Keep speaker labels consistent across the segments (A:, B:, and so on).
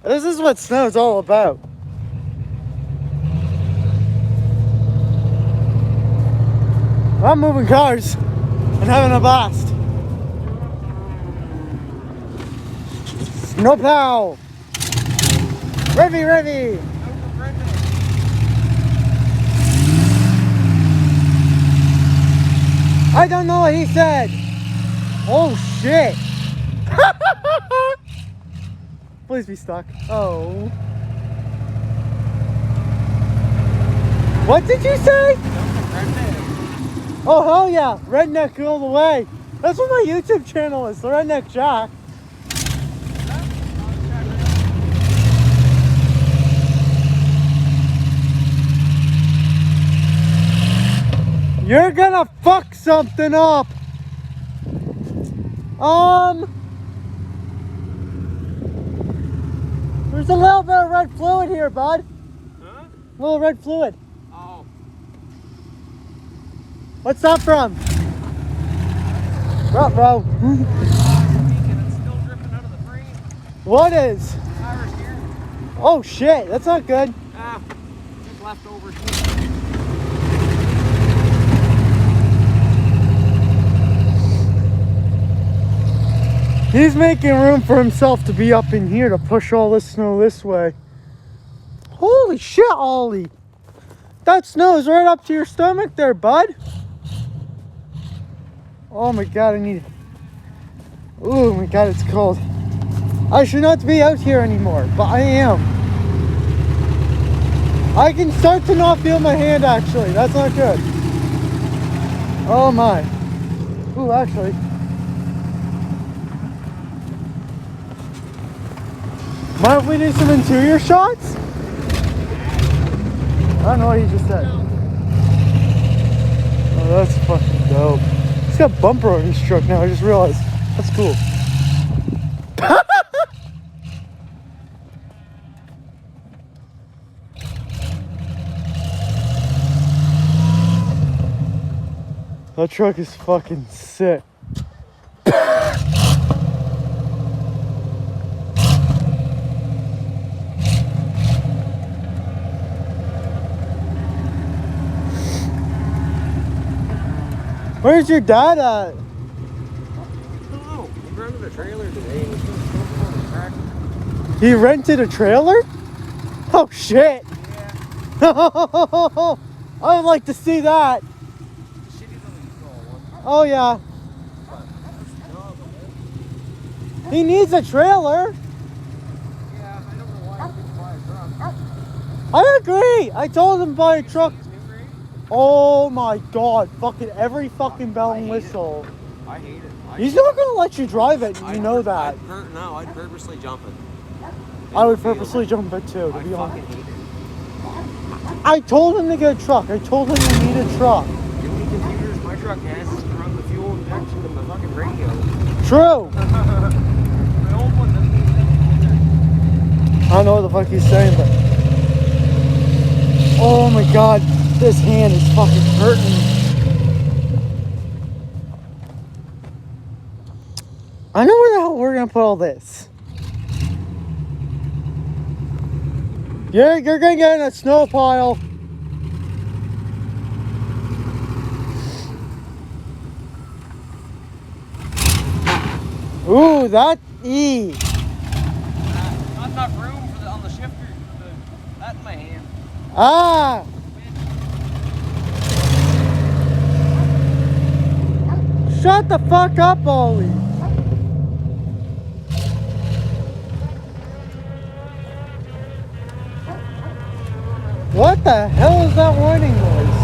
A: This is what snow's all about. I'm moving cars and having a blast. Snow plow. Revy, revy. I don't know what he said. Oh shit. Please be stuck. Oh. What did you say? Oh hell yeah. Redneck all the way. That's what my YouTube channel is. The Redneck Jack. You're gonna fuck something up. There's a little bit of red fluid here, bud.
B: Huh?
A: A little red fluid.
B: Oh.
A: What's that from? Ruh-roh.
B: It's still dripping out of the frame.
A: What is?
B: Tires here.
A: Oh shit, that's not good.
B: Just leftovers.
A: He's making room for himself to be up in here to push all this snow this way. Holy shit, Ollie. That snow is right up to your stomach there, bud. Oh my god, I need it. Oh my god, it's cold. I should not be out here anymore, but I am. I can start to not feel my hand actually. That's not good. Oh my. Ooh, actually. Mind if we do some interior shots? I don't know what he just said. Oh, that's fucking dope. He's got bumper on his truck now, I just realized. That's cool. That truck is fucking sick. Where's your dad at?
B: I don't know. He rented a trailer today and he's going to smoke on the track.
A: He rented a trailer? Oh shit.
B: Yeah.
A: I would like to see that.
B: Shitty little U-Haul one.
A: Oh yeah. He needs a trailer.
B: Yeah, I don't know why he didn't buy a truck.
A: I agree. I told him to buy a truck.
B: His new rig?
A: Oh my god. Fucking every fucking bell and whistle.
B: I hate it.
A: He's not gonna let you drive it. You know that.
B: No, I'd purposely jump it.
A: I would purposely jump it too, to
B: I
A: be
B: fucking
A: honest.
B: hate it.
A: I told him to get a truck. I told him you need a truck.
B: The only computers my truck has is to run the fuel injection and the fucking radio.
A: True.
B: My old one doesn't even have
A: I don't know what the fuck he's saying, but oh my god, this hand is fucking hurting. I know where the hell we're gonna put all this. You're gonna get in a snow pile. Ooh, that E.
B: Not enough room for on the shifter. That in my hand.
A: Ah. Shut the fuck up, Ollie. What the hell is that whining noise?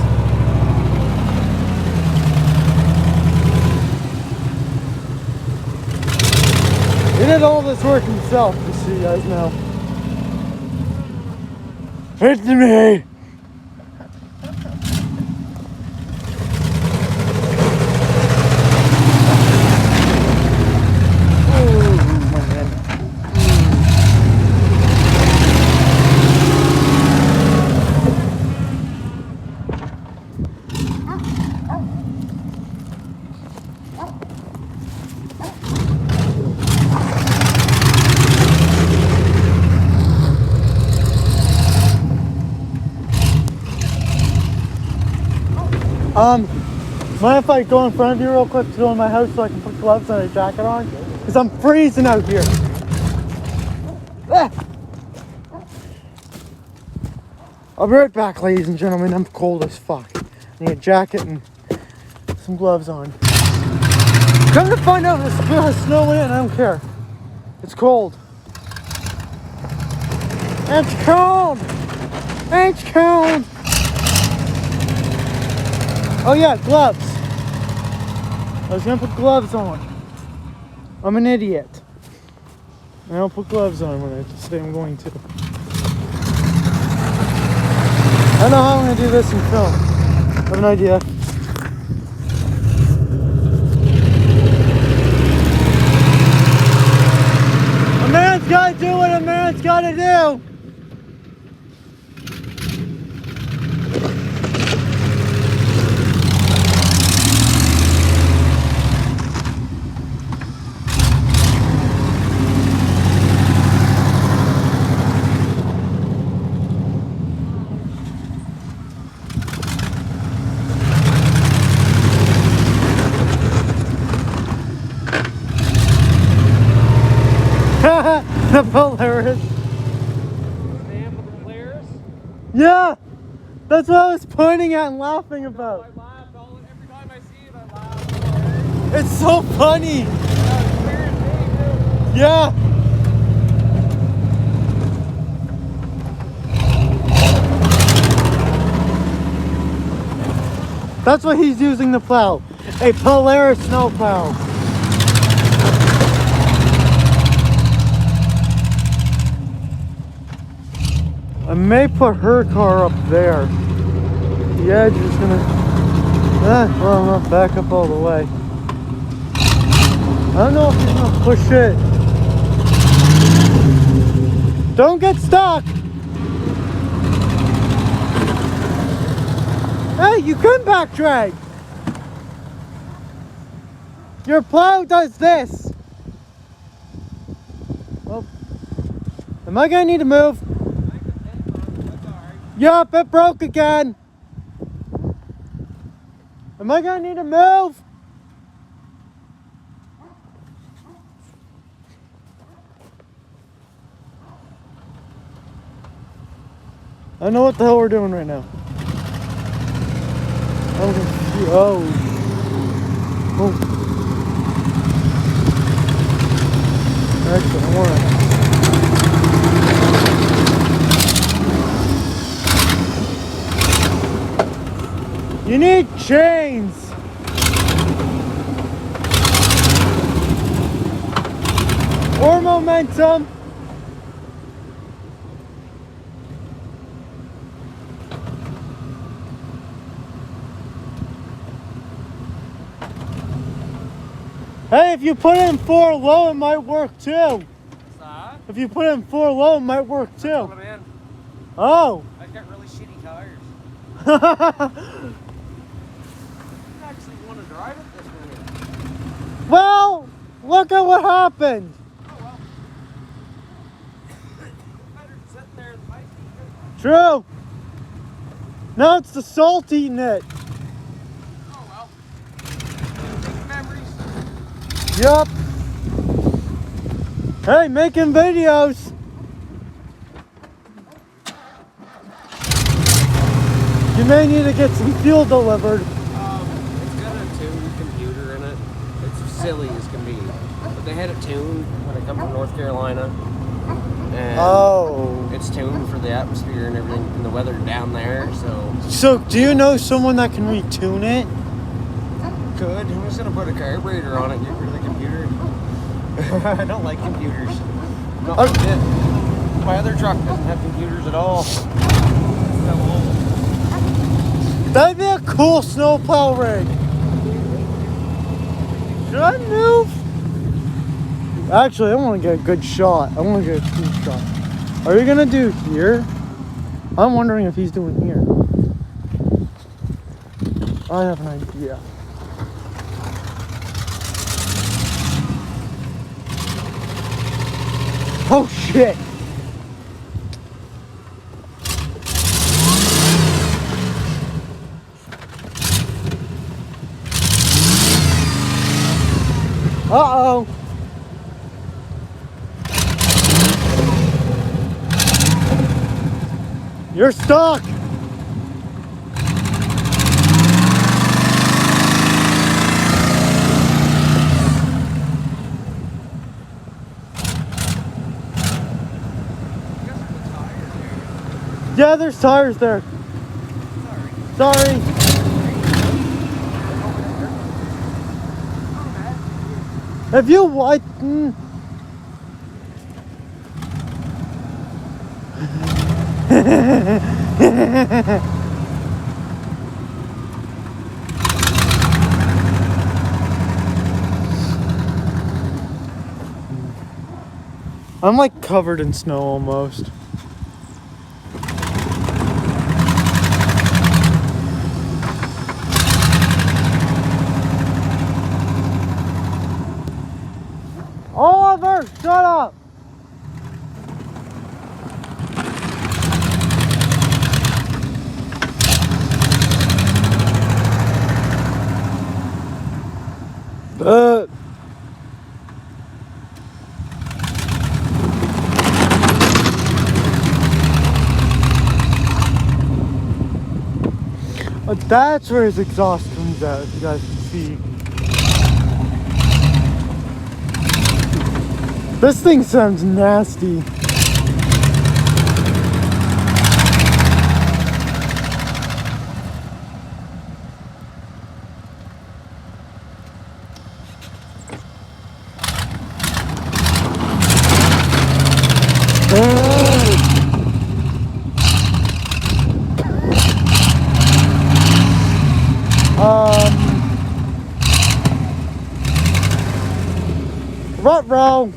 A: He did all this work himself, just so you guys know. It's me! Mind if I go in front of you real quick to go in my house so I can put gloves and a jacket on? Because I'm freezing out here. Ah. I'll be right back, ladies and gentlemen. I'm cold as fuck. I need a jacket and some gloves on. Come to find out there's a bit of snow in it and I don't care. It's cold. It's cold! It's cold! Oh yeah, gloves. I was gonna put gloves on. I'm an idiot. I don't put gloves on when I say I'm going to. I don't know how I'm gonna do this in film. I have an idea. A man's gotta do what a man's gotta do. The Polaris. Yeah, that's what I was pointing at and laughing about.
B: I laugh every time I see it. I laugh.
A: It's so funny. Yeah. That's what he's using to plow. A Polaris snow plow. I may put her car up there. The edge is gonna... well, I'm not back up all the way. I don't know if he's gonna push it. Don't get stuck! Hey, you can back drag! Your plow does this! Oh. Am I gonna need to move? Yup, it broke again. Am I gonna need to move? I know what the hell we're doing right now. Oh. Actually, I want to. You need chains. Or momentum. Hey, if you put in 4 low, it might work too. If you put in 4 low, it might work too. Oh.
B: I've got really shitty tires. Want to drive it this minute.
A: Well, look at what happened.
B: Oh well. Better sit there and fight.
A: True. Now it's the salt eating it.
B: Oh well. Memories.
A: Yup. Hey, making videos. You may need to get some fuel delivered.
B: Silly as can be, but they had it tuned when I come from North Carolina, and it's tuned for the atmosphere and everything and the weather down there. So
A: do you know someone that can retune it?
B: Could. I'm just gonna put a carburetor on it and get rid of the computer. I don't like computers. Not one bit. My other truck doesn't have computers at all.
A: That'd be a cool snowplow rig. Should I move? Actually, I want to get a good shot. I want to get a true shot. Are you gonna do here? I'm wondering if he's doing here. I have an idea. Oh shit! Uh-oh. You're stuck. Yeah, there's tires there. Sorry. Have you what? I'm like covered in snow almost. Oliver, shut up! That's where his exhaust comes out, if you guys can see. This thing sounds nasty. Ruh-roh.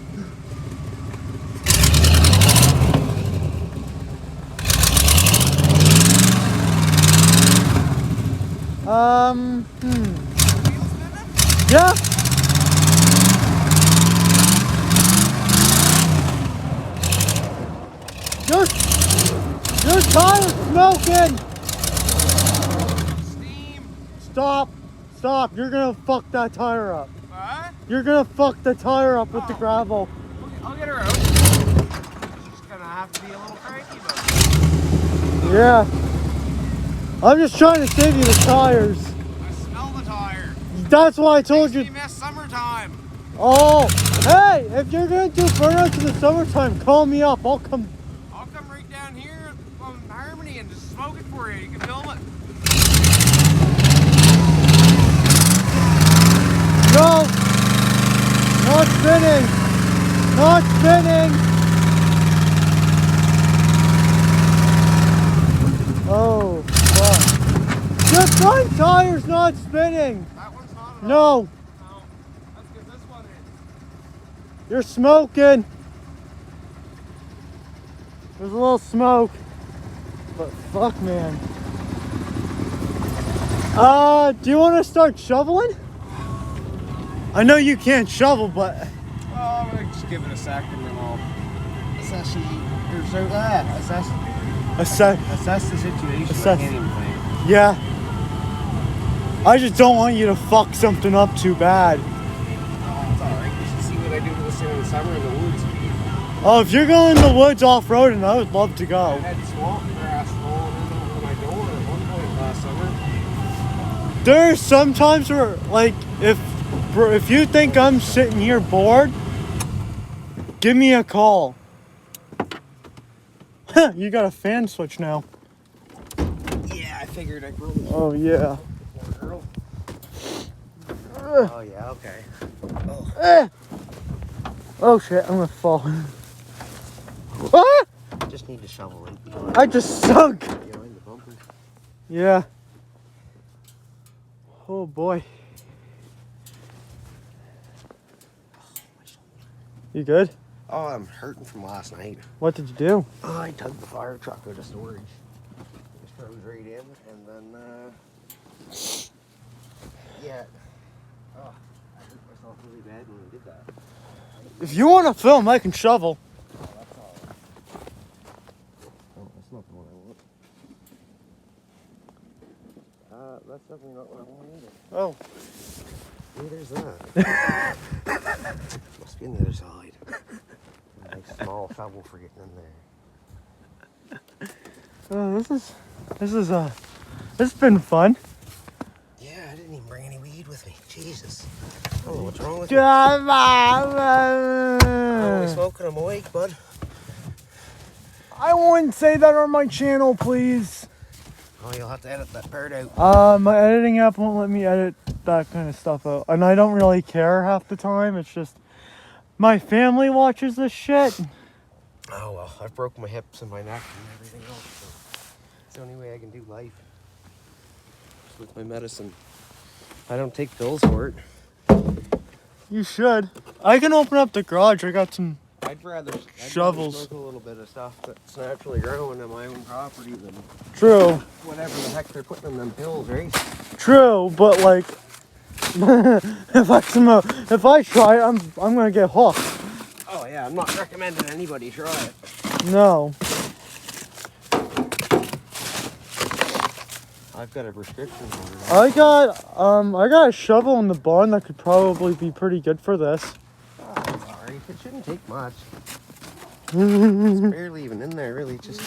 A: Yeah. Your tire's smoking.
B: Steam.
A: Stop. You're gonna fuck that tire up.
B: What?
A: You're gonna fuck the tire up with the gravel.
B: I'll get her out. She's just gonna have to be a little cranky about it.
A: Yeah. I'm just trying to save you the tires.
B: I smell the tire.
A: That's why I told you.
B: Miss summertime.
A: Oh, hey, if you're gonna do burnouts in the summertime, call me up. I'll come
B: right down here on Harmony and just smoke it for you. You can film it.
A: No! Not spinning! Not spinning! Oh, fuck. Your front tire's not spinning!
B: That one's not at
A: No!
B: all. No. Let's get this one in.
A: You're smoking! There's a little smoke. But fuck, man. Do you want to start shoveling? I know you can't shovel, but...
B: Oh, I'm just give it a sec and then I'll assess the situation. I can't even think.
A: Yeah. I just don't want you to fuck something up too bad.
B: Oh, it's alright. You should see what I do to this thing in the summer in the woods.
A: Oh, if you're going in the woods off-roading, I would love to go.
B: I had swamp grass falling in over my door at one point last summer.
A: There's sometimes where, like, if you think I'm sitting here bored, give me a call. You got a fan switch now.
B: Yeah, I figured I'd roll this.
A: Oh, yeah.
B: Oh, yeah, okay.
A: Oh, shit, I'm gonna fall. Ah!
B: Just need to shovel in.
A: I just sunk.
B: Behind the bumper.
A: Yeah. Oh, boy. You good?
B: Oh, I'm hurting from last night.
A: What did you do?
B: Oh, I tugged the fire truck out of storage. Just froze right in, and then, yeah. Oh, I hurt myself really bad when I did that.
A: If you want to film, I can shovel.
B: Oh, that's all right. Oh, that's not the one I want. That's definitely not what I want either.
A: Oh.
B: Yeah, there's that. Must be on the other side. Nice small shovel for getting in there.
A: This has been fun.
B: Yeah, I didn't even bring any weed with me. Jesus. I don't know what's wrong with me.
A: I'm
B: only smoking them awake, bud.
A: I wouldn't say that on my channel, please.
B: Oh, you'll have to edit that part out.
A: My editing app won't let me edit that kind of stuff out. And I don't really care half the time. It's just my family watches this shit.
B: Oh, well, I've broken my hips and my neck and everything else. So it's the only way I can do life. Just with my medicine. I don't take pills for it.
A: You should. I can open up the garage. I got some
B: I'd rather
A: shovels.
B: smoke a little bit of stuff that's naturally growing on my own property than
A: True.
B: whatever the heck they're putting in them pills, right?
A: True, but like, if I try it, I'm gonna get hooked.
B: Oh yeah, I'm not recommending anybody try it.
A: No.
B: I've got a prescription for it.
A: I got a shovel in the barn that could probably be pretty good for this.
B: Oh, I'm sorry. It shouldn't take much. It's barely even in there, really. Just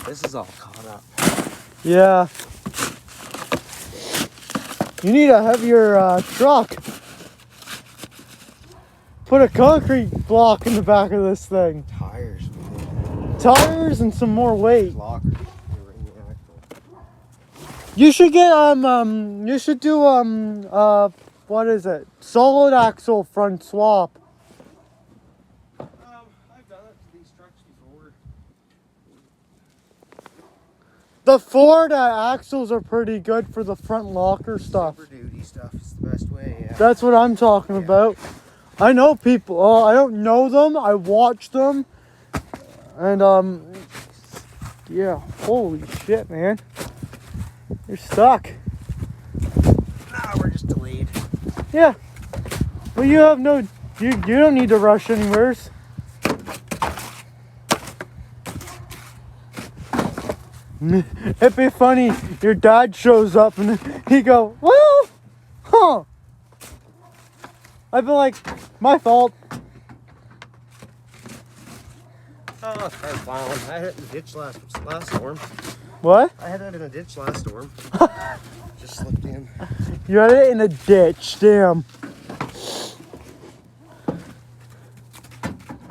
B: this is all caught up.
A: Yeah. You need a heavier truck. Put a concrete block in the back of this thing.
B: Tires.
A: Tires and some more weight.
B: Lockers.
A: You should get you should do what is it? Solid axle front swap.
B: I've done it to these trucks before.
A: The Ford axles are pretty good for the front locker stuff.
B: Super duty stuff is the best way. Yeah.
A: That's what I'm talking about. I know people. Oh, I don't know them. I watch them. And yeah. Holy shit, man. You're stuck.
B: Nah, we're just delayed.
A: Yeah. Well, you have no. You don't need to rush anywheres. It'd be funny. Your dad shows up and he go, well, huh? I'd be like, my fault.
B: Oh, start plowing. I hit it in the ditch last storm.
A: What?
B: I had it in a ditch last storm. Just slipped in.
A: You had it in a ditch, damn.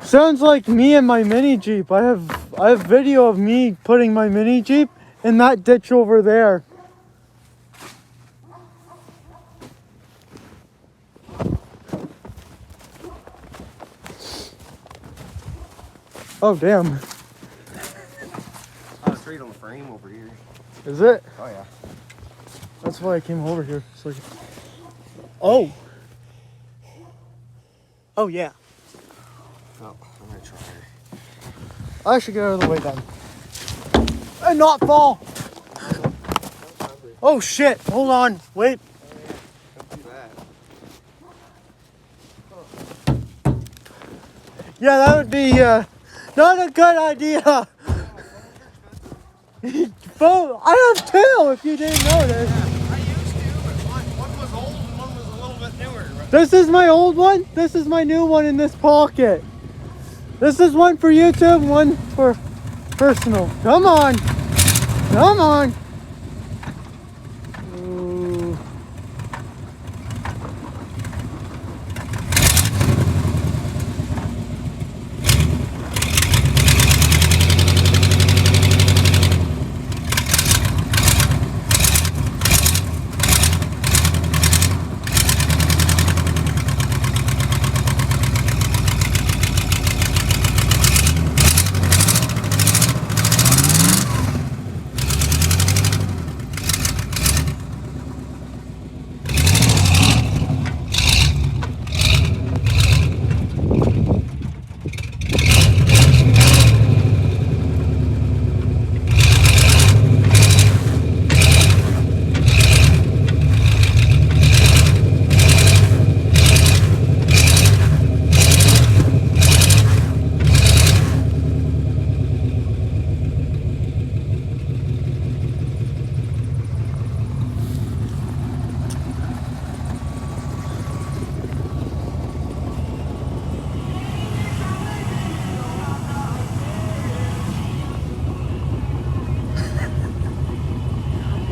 A: Sounds like me and my mini Jeep. I have video of me putting my mini Jeep in that ditch over there. Oh damn.
B: Oh, it's right on the frame over here.
A: Is it?
B: Oh yeah.
A: That's why I came over here. So oh. Oh yeah.
B: Oh, I'm gonna try her.
A: I should get out of the way then. And not fall. Oh shit. Hold on. Wait.
B: Don't do that.
A: Yeah, that would be not a good idea. Both. I have two if you didn't notice.
B: I used to, but one was old and one was a little bit newer.
A: This is my old one. This is my new one in this pocket. This is one for YouTube, one for personal. Come on. Come on. Ooh.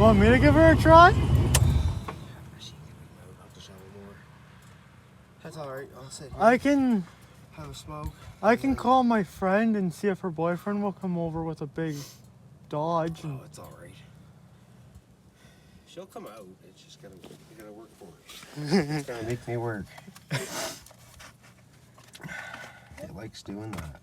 A: Want me to give her a try?
B: She can have to shovel more. That's alright. I'll sit here.
A: I can
B: have a smoke.
A: I can call my friend and see if her boyfriend will come over with a big Dodge.
B: Oh, it's alright. She'll come out. It's just gonna work for her. It's gonna make me work. It likes doing that.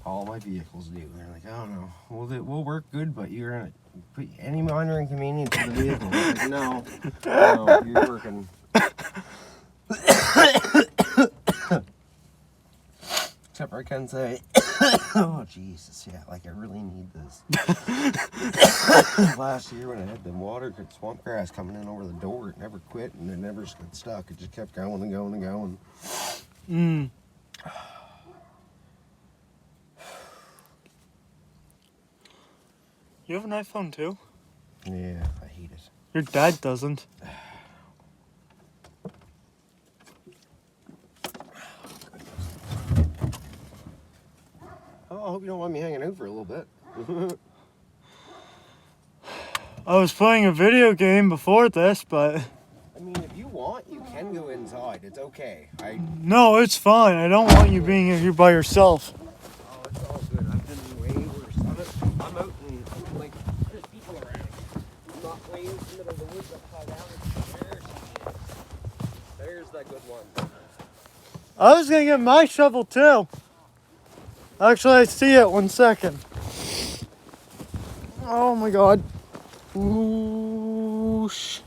B: All my vehicles do. They're like, I don't know. We'll work good, but you're gonna put any minor inconvenience to the vehicle. I'm like, no, you're working. Except I can say, oh Jesus, yeah, like I really need this. Last year when I had the swamp grass coming in over the door, it never quit and it never got stuck. It just kept going and going and going.
A: You have an iPhone too?
B: Yeah, I hate it.
A: Your dad doesn't.
B: Oh, I hope you don't mind me hanging out for a little bit.
A: I was playing a video game before this, but...
B: I mean, if you want, you can go inside. It's okay.
A: No, it's fine. I don't want you being here by yourself.
B: Oh, it's all good. I've been way worse. I'm out and, like, there's people around. I'm not way in the middle of the woods upside down. There's that good one.
A: I was going to get my shovel too. Actually, I see it. 1 second. Oh my god. Whoosh.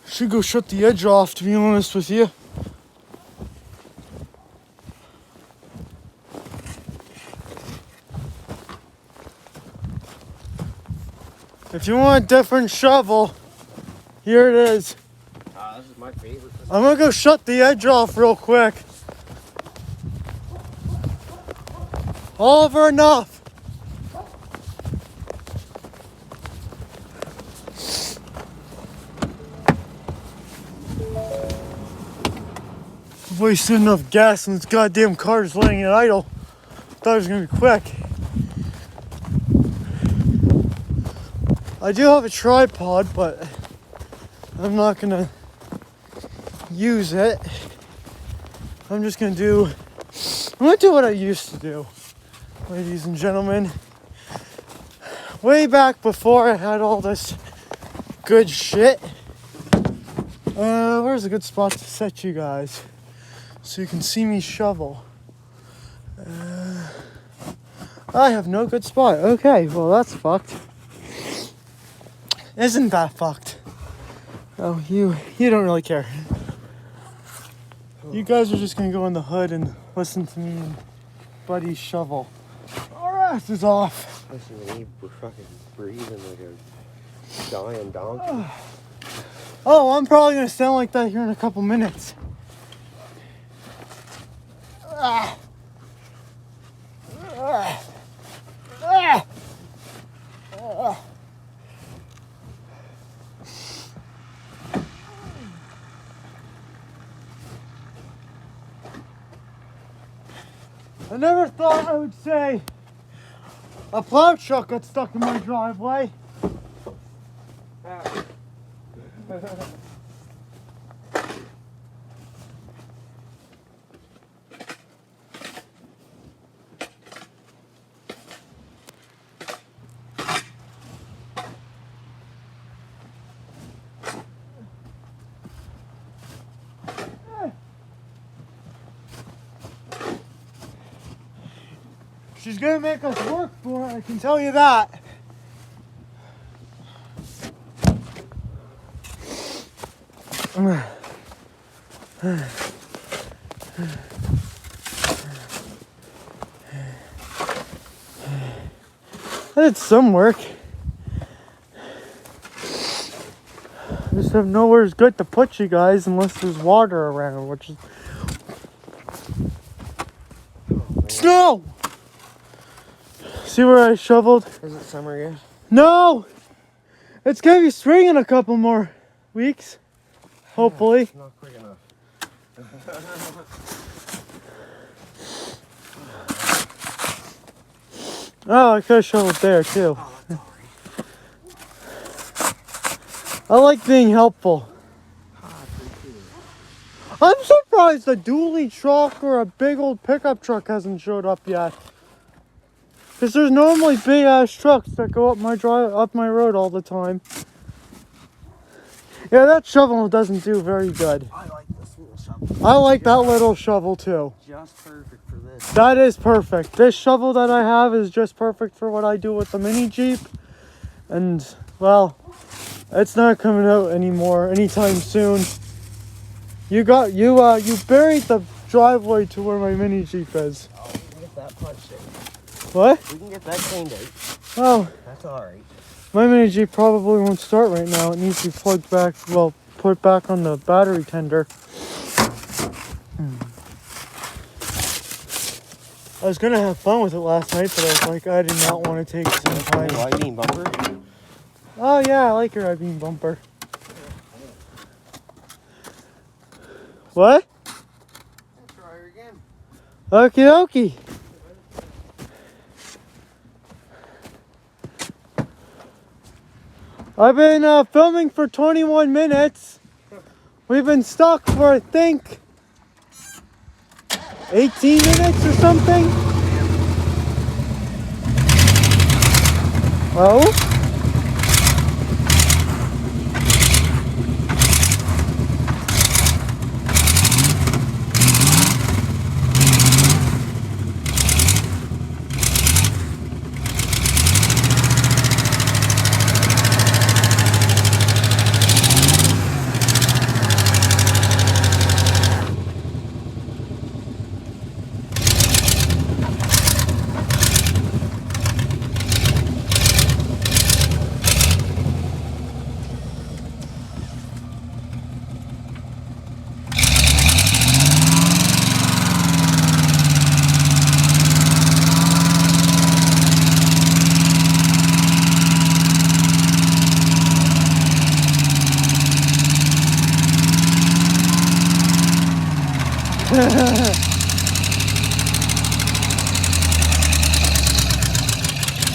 A: Should go shut the edge off, to be honest with you. If you want a different shovel, here it is.
B: This is my favorite.
A: I'm gonna go shut the edge off real quick. Oliver, enough. I've wasted enough gas and this goddamn car is letting it idle. Thought it was gonna be quick. I do have a tripod, but I'm not gonna use it. I'm gonna do what I used to do, ladies and gentlemen. Way back before I had all this good shit. Where's a good spot to set you guys so you can see me shovel? I have no good spot. Okay, well that's fucked. Isn't that fucked? Oh, you don't really care. You guys are just gonna go in the hood and listen to me and Buddy shovel. Our ass is off.
B: Listen to me, we're fucking breathing like a dying donkey.
A: Oh, I'm probably gonna sound like that here in a couple minutes. Ah. Ah. Ah. Ah. I never thought I would say a plow truck got stuck in my driveway. She's gonna make us work for it, I can tell you that. I did some work. I just have nowhere good to put you guys unless there's water around, which is... Snow! See where I shoveled?
B: Is it summer yet?
A: No! It's gonna be spring in a couple more weeks. hopefully.
B: It's not quick enough.
A: Oh, I could have shoveled there too.
B: Oh, that's alright.
A: I like being helpful.
B: I appreciate it.
A: I'm surprised a dually truck or a big old pickup truck hasn't showed up yet. Because there's normally big ass trucks that go up my road all the time. Yeah, that shovel doesn't do very good.
B: I like this little shovel.
A: I like that little shovel too.
B: Just perfect for this.
A: That is perfect. This shovel that I have is just perfect for what I do with the mini Jeep. And, well, it's not coming out anymore anytime soon. You buried the driveway to where my mini Jeep is.
B: Oh, we can get that punched in.
A: What?
B: We can get that cleaned out.
A: Oh,
B: That's alright.
A: my mini Jeep probably won't start right now. It needs to be plugged back, well, put back on the battery tender. I was gonna have fun with it last night, but I was like, I did not want to take some time.
B: Oh, I mean bumper.
A: Oh yeah, I like your I-beam bumper. What?
B: I'll try her again.
A: Okie dokie. I've been filming for 21 minutes. We've been stuck for, I think, 18 minutes or something. Oh?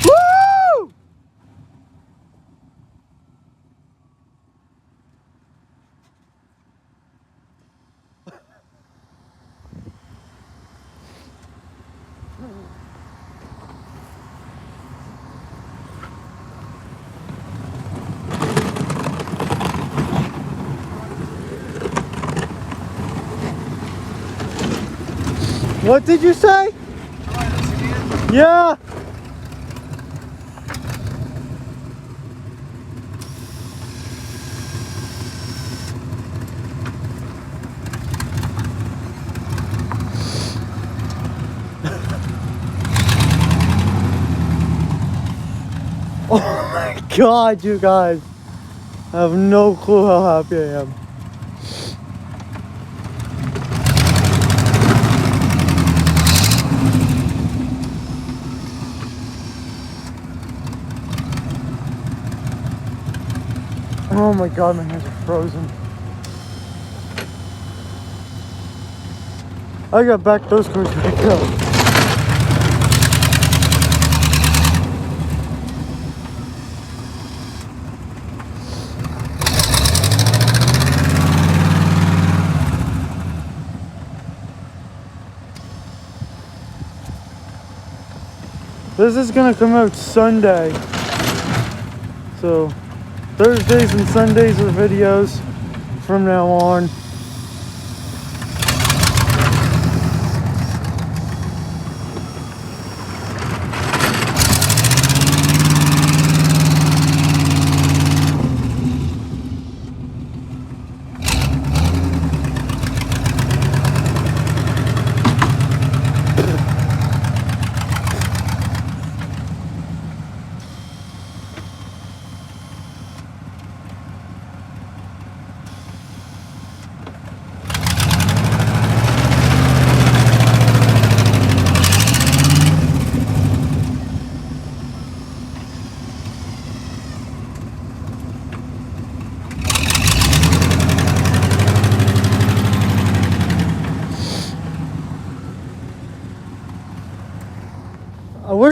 A: Woo! What did you say?
B: Try this again.
A: Yeah. Oh my God, you guys. I have no clue how happy I am. Oh my God, my hands are frozen. I got back those cars back up. This is gonna come out Sunday. So Thursdays and Sundays are videos from now on.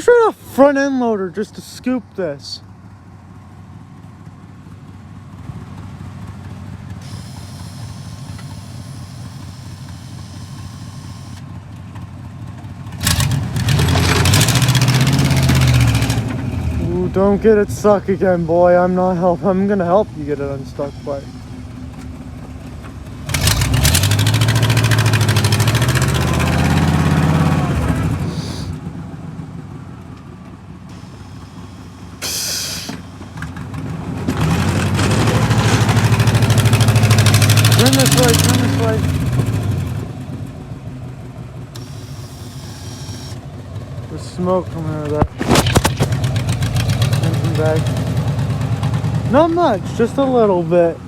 A: Where's a front end loader just to scoop this? Ooh, don't get it stuck again, boy. I'm gonna help you get it unstuck, but turn this way, turn this way. There's smoke coming out of that engine bag. Not much, just a little bit.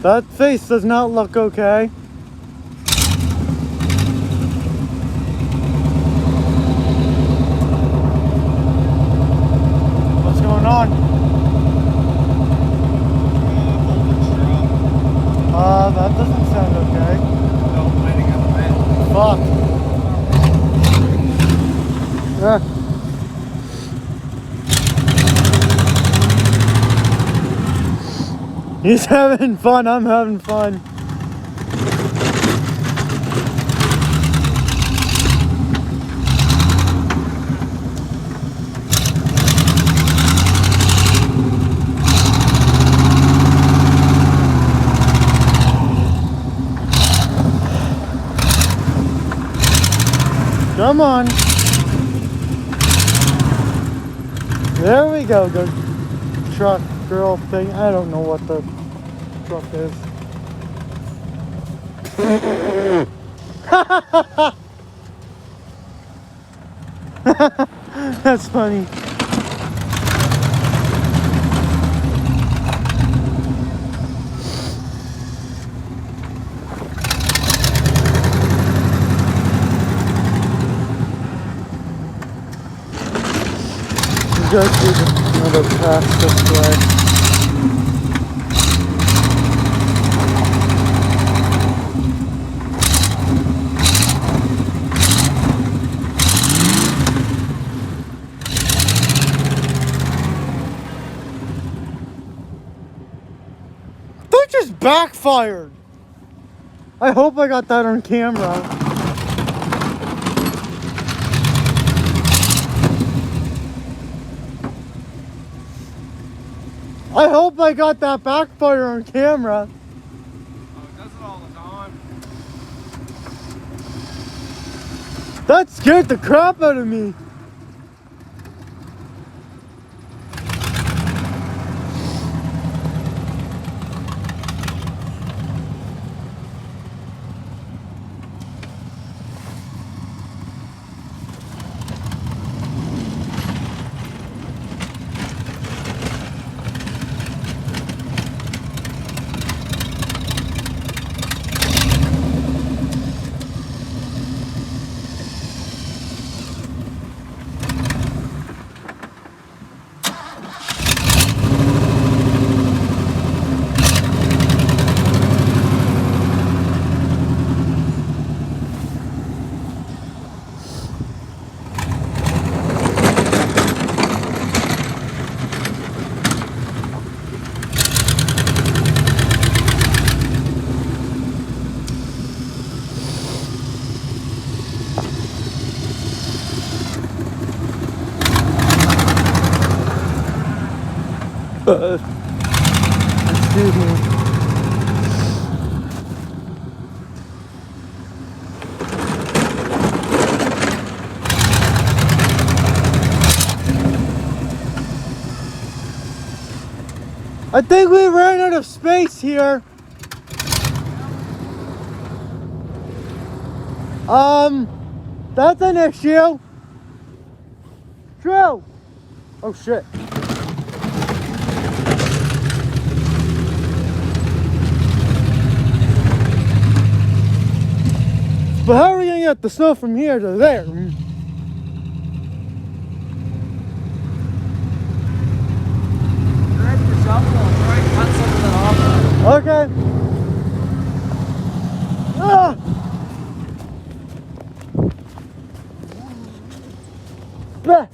A: That face does not look okay. What's going on? That doesn't sound okay.
B: No, lighting up the
A: Fuck. Yeah. He's having fun, I'm having fun. Come on. There we go, good truck girl thing. I don't know what the truck is. That's funny. Go through another path this way. That just backfired. I hope I got that on camera. I hope I got that backfire on camera.
B: Oh, it does it all the time.
A: That scared the crap out of me. Excuse me. I think we ran out of space here. That's an issue. True. Oh shit. But how are we gonna get the snow from here to there?
B: Grab your shovel and try and cut some of that off.
A: Okay. Ah! Bah!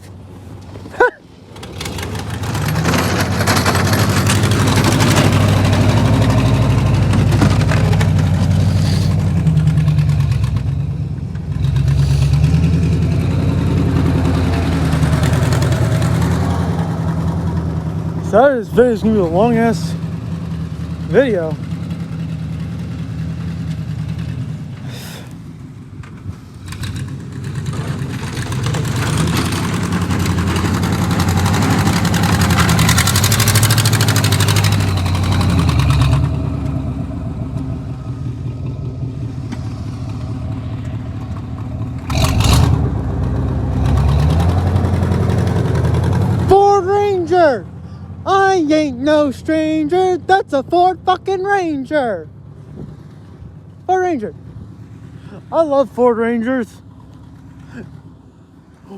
A: So this video is gonna be a long ass video. Ford Ranger! I ain't no stranger, that's a Ford fucking Ranger! Ford Ranger! I love Ford Rangers.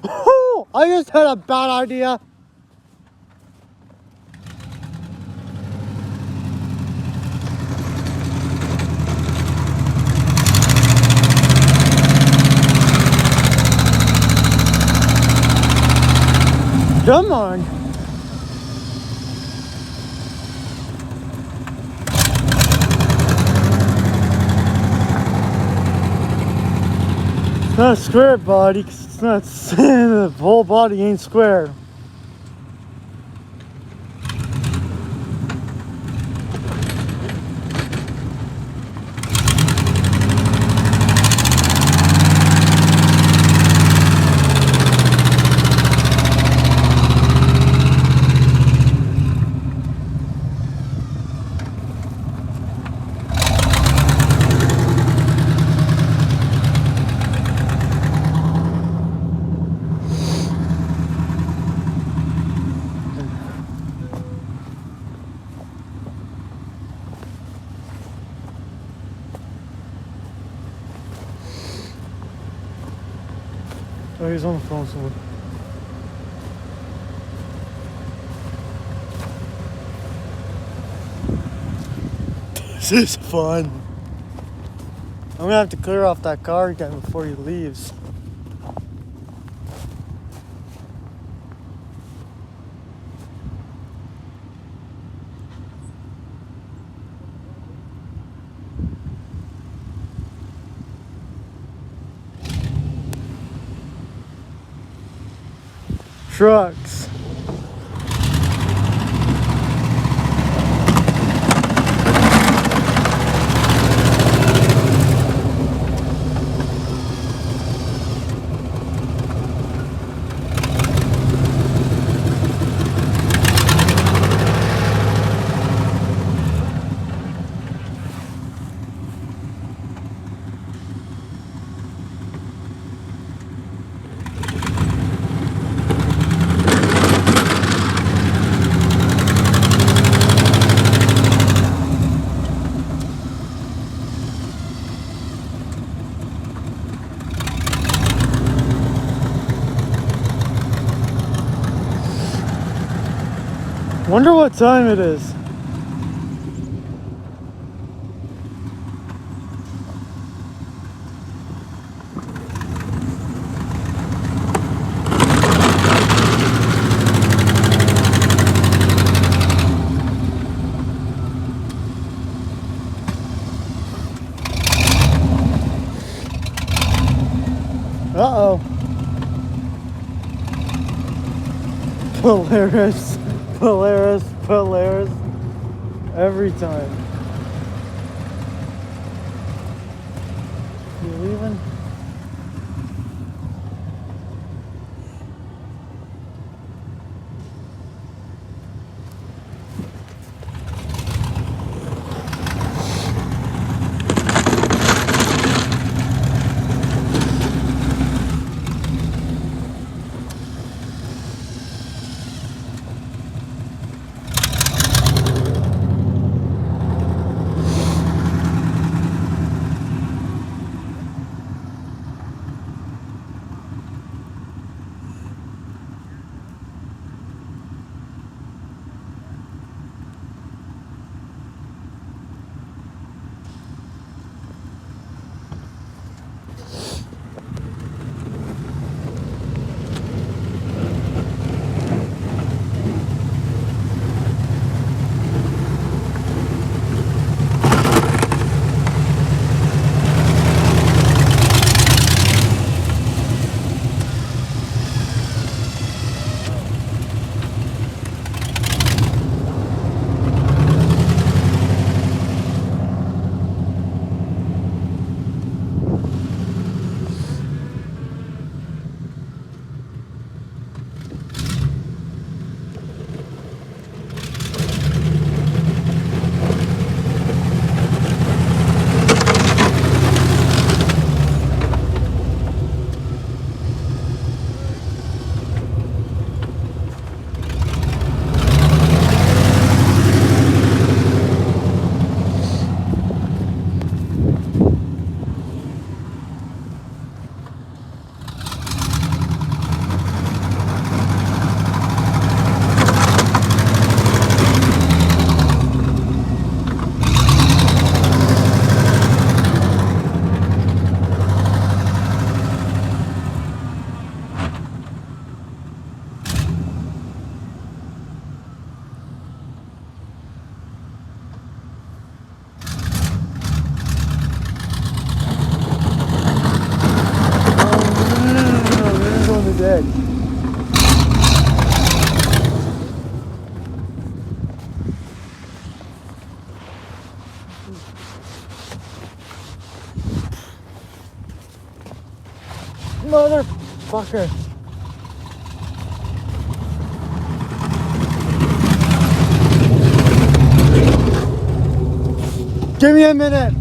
A: Oh, I just had a bad idea. Come on. It's not a square body, 'cause it's not, the whole body ain't square. Oh, he's on the phone somewhere. This is fun. I'm gonna have to clear off that car again before he leaves. Trucks. Wonder what time it is. Uh-oh. Polaris. Polaris. put layers every time. You leaving? Dead. Motherfucker. Give me a minute.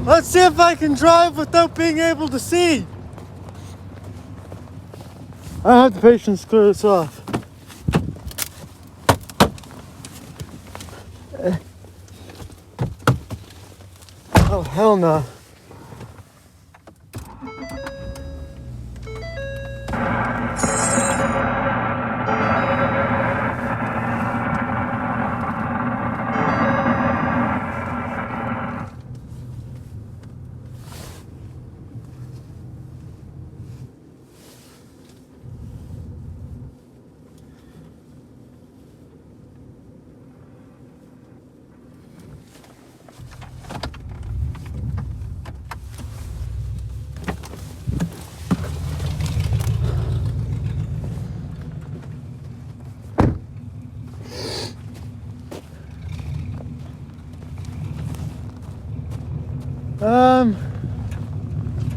A: Let's see if I can drive without being able to see. I don't have the patience to clear this off. Oh, hell no.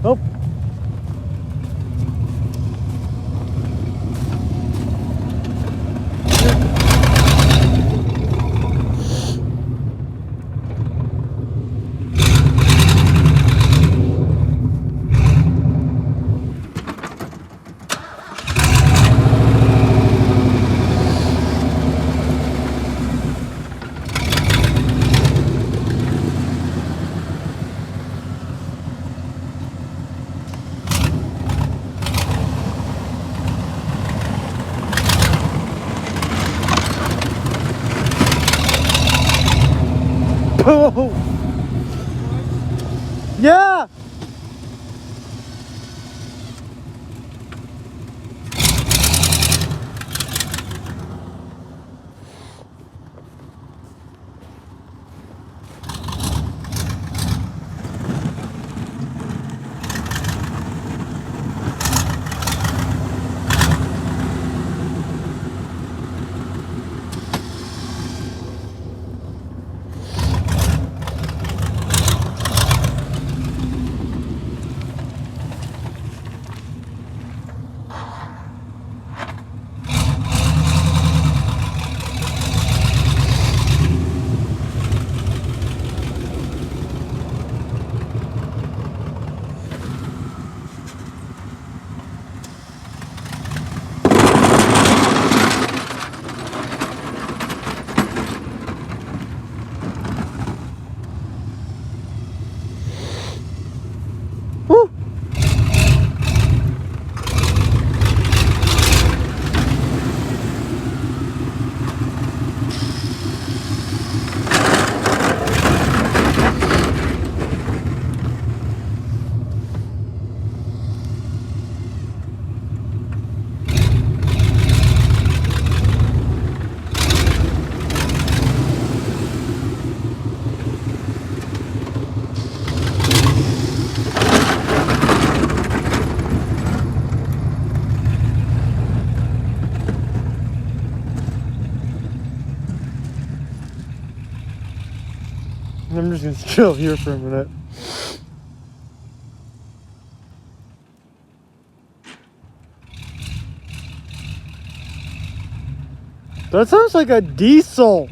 A: Oh. go. Yeah. Woo. I'm just gonna chill here for a minute. That sounds like a diesel.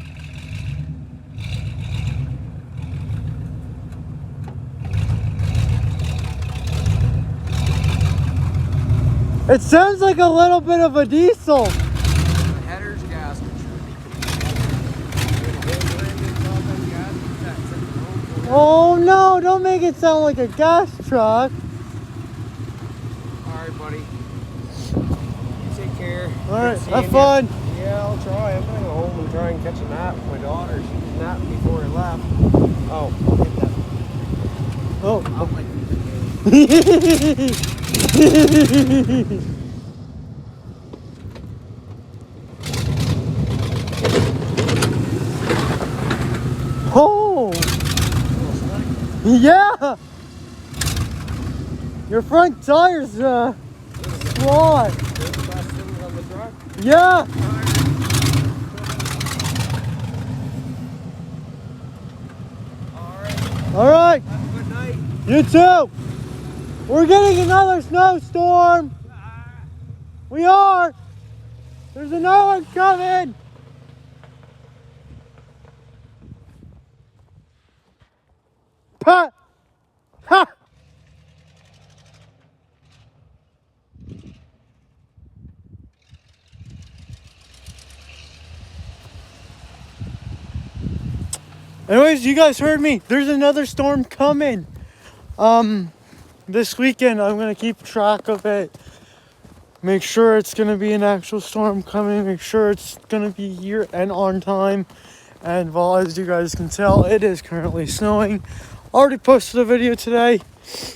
A: It sounds like a little bit of a diesel.
B: The header's gas.
A: Oh no, don't make it sound like a gas truck.
B: Alright, buddy. You take care.
A: Alright, have fun.
B: Yeah, I'll try. I'm gonna go home and try and catch a nap with my daughter. She was napping before I left. Oh, I'll hit that.
A: Oh.
B: I'll like
A: Oh. Yeah. Your front tire's squat. Yeah. All right.
B: have a good night.
A: You too. We're getting another snowstorm. We are. There's another one coming. Pa. Ha. Anyways, you guys heard me. There's another storm coming. This weekend I'm gonna keep track of it. Make sure it's gonna be an actual storm coming. Make sure it's gonna be here and on time. And well, as you guys can tell, it is currently snowing. Already posted a video today.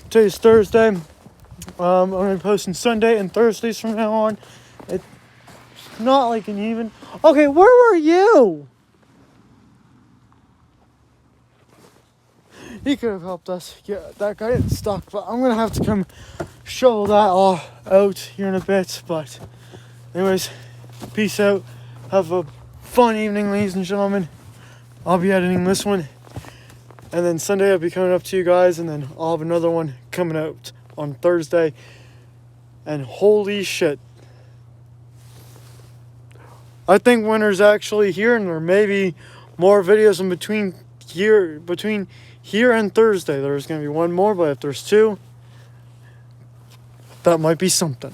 A: Today's Thursday. I'm gonna be posting Sunday and Thursdays from now on. It's not like an even. Okay, where were you? He could have helped us get that guy stuck, but I'm gonna have to come shovel that all out here in a bit. But anyways, peace out. Have a fun evening, ladies and gentlemen. I'll be editing this one, and then Sunday I'll be coming up to you guys, and then I'll have another one coming out on Thursday. And holy shit, I think winter's actually here, and there may be more videos in between here and Thursday. There's going to be one more, but if there's two, that might be something.